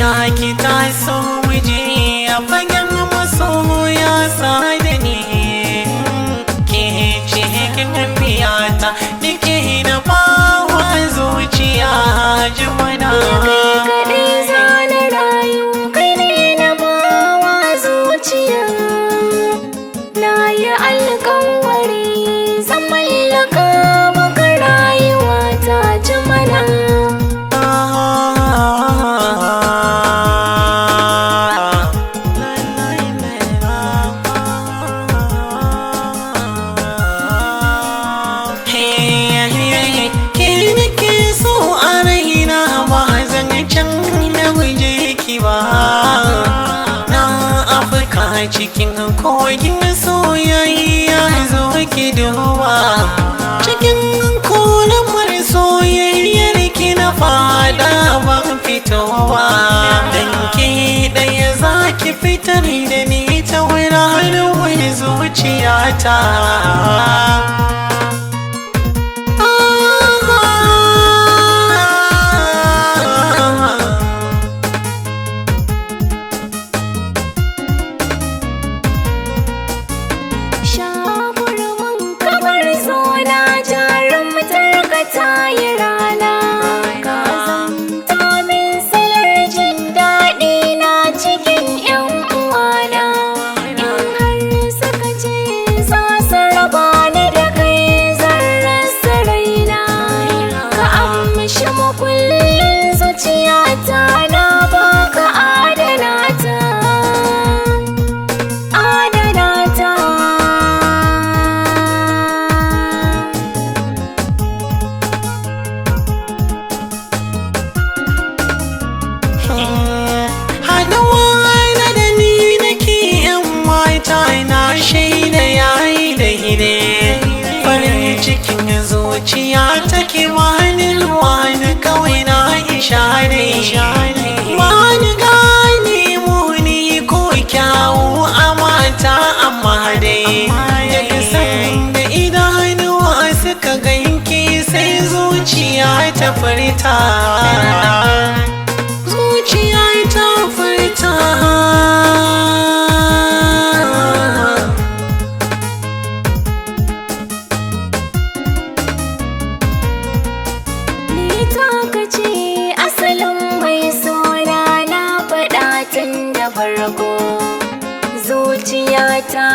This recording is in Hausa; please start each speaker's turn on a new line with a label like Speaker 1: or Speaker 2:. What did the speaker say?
Speaker 1: soyayya ki taso muje a fagen masoya sada ni ke ce kin biyata nike na bawa zuciya jimana
Speaker 2: kadai zana rayu kai ne na bawa zuciya na yi alƙawari zan mallaka maka rayuwa ta jimana
Speaker 1: cikin kogin soyayya zo ki duba cikin kolamar soyayyar ki na fada ban fitowa dan ke daya za ki fitar da ni ta wuraren zuciyata cikin zuciya take wani wani kawai na ishare wani gane muni ko kyawu a mata amma dai daga sanda idanuwa suka ganki sai zuciya ta furta zuciya ta furta
Speaker 2: zuciyata